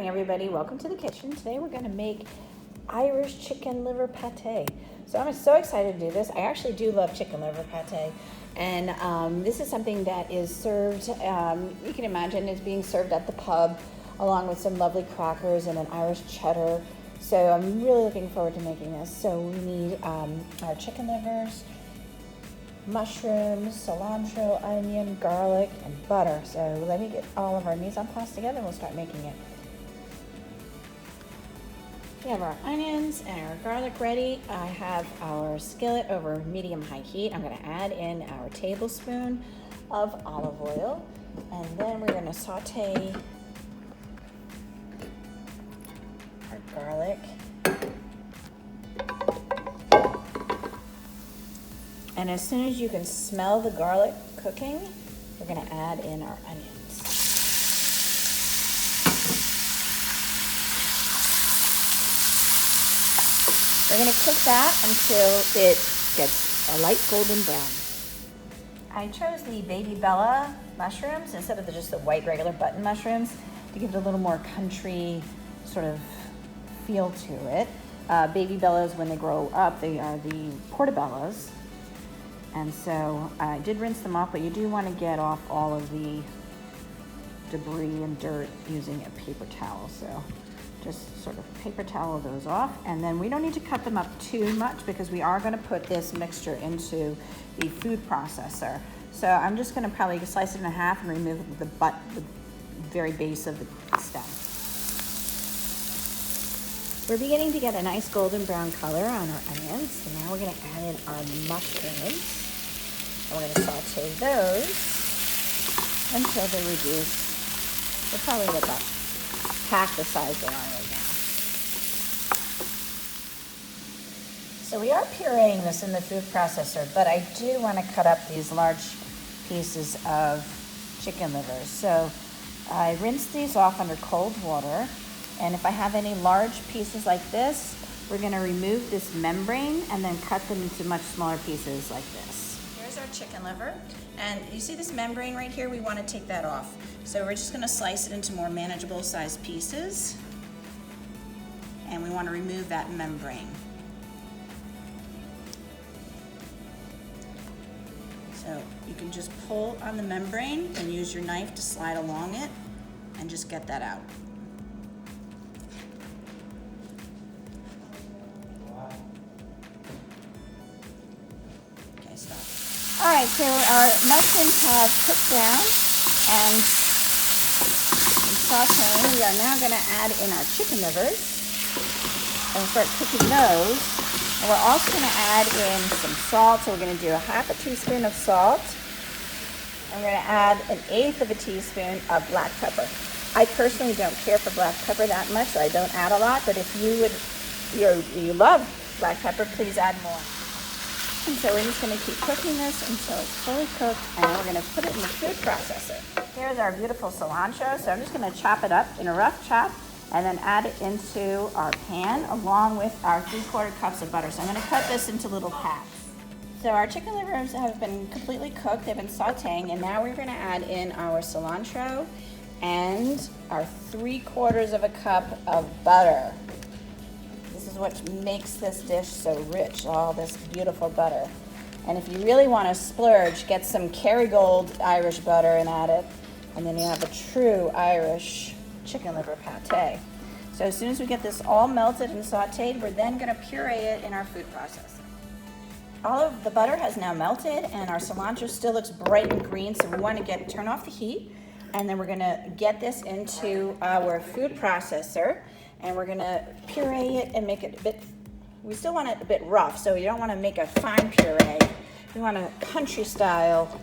everybody. Welcome to the kitchen. Today we're going to make Irish chicken liver pate. So I'm so excited to do this. I actually do love chicken liver pate. And this is something that is served, you can imagine it's being served at the pub along with some lovely crackers and an Irish cheddar. So I'm really looking forward to making this. So we need our chicken livers, mushrooms, cilantro, onion, garlic, and butter. So let me get all of our mise en place together and we'll start making it. We have our onions and our garlic ready. I have our skillet over medium-high heat. I'm going to add in our tablespoon of olive oil, and then we're going to saute our garlic. And as soon as you can smell the garlic cooking, we're going to add in our onions. We're going to cook that until it gets a light golden brown. I chose the Baby Bella mushrooms instead of just the white regular button mushrooms to give it a little more country sort of feel to it. Baby Bellas, when they grow up, they are the Portabellos. And so I did rinse them off, but you do want to get off all of the debris and dirt using a paper towel. So just sort of paper towel those off. And then we don't need to cut them up too much because we are going to put this mixture into the food processor. So I'm just going to probably slice it in half and remove the very base of the stem. We're beginning to get a nice golden brown color on our onions. So now we're going to add in our mushrooms. And we're going to saute those until they reduce. They're probably about half the size they are right now. So we are pureeing this in the food processor, but I do want to cut up these large pieces of chicken livers. So I rinsed these off under cold water. And if I have any large pieces like this, we're going to remove this membrane and then cut them into much smaller pieces like this. Here's our chicken liver. And you see this membrane right here? We want to take that off. So we're just going to slice it into more manageable sized pieces. And we want to remove that membrane. So you can just pull on the membrane and use your knife to slide along it and just get that out. All right, so our mushrooms have cooked down and sauteing. We are now going to add in our chicken livers and start cooking those. And we're also going to add in some salt. So we're going to do a half a teaspoon of salt. And we're going to add 1/8 teaspoon of black pepper. I personally don't care for black pepper that much, so I don't add a lot. But if you love black pepper, please add more. And so we're just going to keep cooking this until it's fully cooked, and we're going to put it in the food processor. Here's our beautiful cilantro. So I'm just going to chop it up in a rough chop and then add it into our pan along with our 3/4 cups of butter. So I'm going to cut this into little packs. So our chicken livers have been completely cooked. They've been sauteing, and now we're going to add in our cilantro and our 3/4 cup of butter. This is what makes this dish so rich, all this beautiful butter. And if you really want to splurge, get some Kerrygold Irish butter and add it, and then you have a true Irish chicken liver pate. So as soon as we get this all melted and sauteed, we're then going to puree it in our food processor. All of the butter has now melted, and our cilantro still looks bright and green, so we want to turn off the heat, and then we're going to get this into our food processor. And we're gonna puree it and make it a bit, we still want it a bit rough, so you don't wanna make a fine puree. We want a country style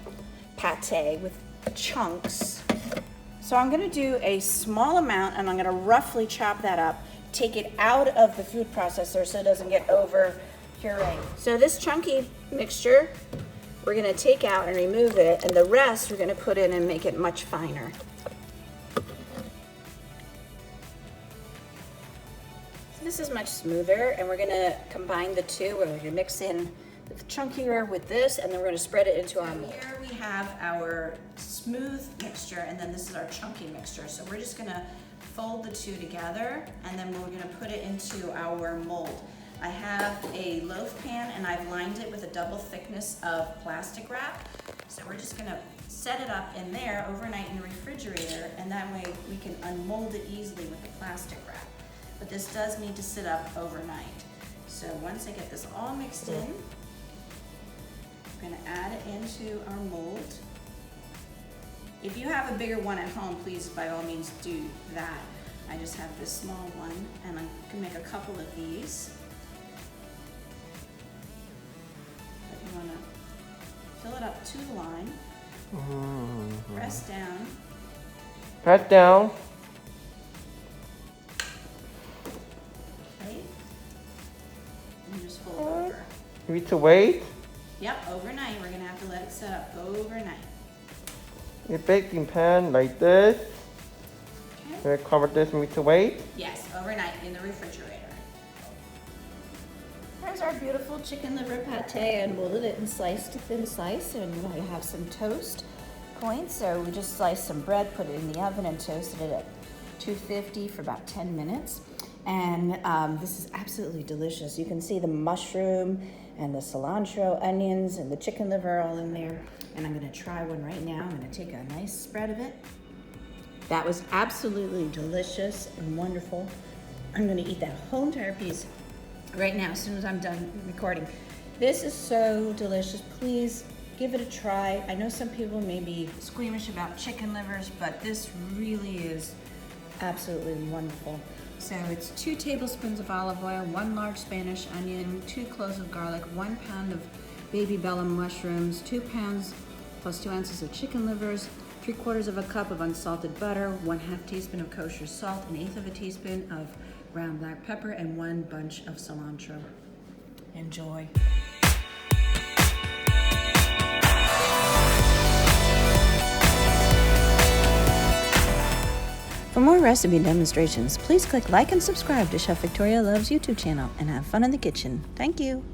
pate with chunks. So I'm gonna do a small amount and I'm gonna roughly chop that up, take it out of the food processor so it doesn't get over pureed. So this chunky mixture, we're gonna take out and remove it, and the rest we're gonna put in and make it much finer. This is much smoother, and we're going to combine the two. We're going to mix in the chunkier with this, and then we're going to spread it into our mold. Here we have our smooth mixture, and then this is our chunky mixture. So we're just going to fold the two together, and then we're gonna put it into our mold. I have a loaf pan and I've lined it with a double thickness of plastic wrap. So we're just gonna set it up in there overnight in the refrigerator, and that way we can unmold it easily with the plastic wrap. But this does need to sit up overnight. So once I get this all mixed in, I'm gonna add it into our mold. If you have a bigger one at home, please by all means do that. I just have this small one, and I can make a couple of these. But you wanna fill it up to the line, press down. Press down. Okay. And just fold over. You need to wait. Yep, overnight. We're gonna have to let it set up overnight. Your baking pan like this. Okay. We're gonna cover this and we need to wait. Yes, overnight in the refrigerator. Here's our beautiful chicken liver pate. I molded it and sliced a thin slice, and I have some toast points. So we just sliced some bread, put it in the oven, and toasted it at 250 for about 10 minutes. And this is absolutely delicious. You can see the mushroom and the cilantro, onions, and the chicken liver all in there. And I'm gonna try one right now. I'm gonna take a nice spread of it. That was absolutely delicious and wonderful. I'm gonna eat that whole entire piece right now as soon as I'm done recording. This is so delicious. Please give it a try. I know some people may be squeamish about chicken livers, but this really is absolutely wonderful. So it's 2 tablespoons of olive oil, 1 large Spanish onion, 2 cloves of garlic, 1 pound of baby bella mushrooms, 2 pounds plus 2 ounces of chicken livers, 3/4 of a cup of unsalted butter, 1/2 teaspoon of kosher salt, 1/8 of a teaspoon of ground black pepper, and 1 bunch of cilantro. Enjoy. For more recipe demonstrations, please click like and subscribe to Chef Victoria Loves YouTube channel, and have fun in the kitchen. Thank you.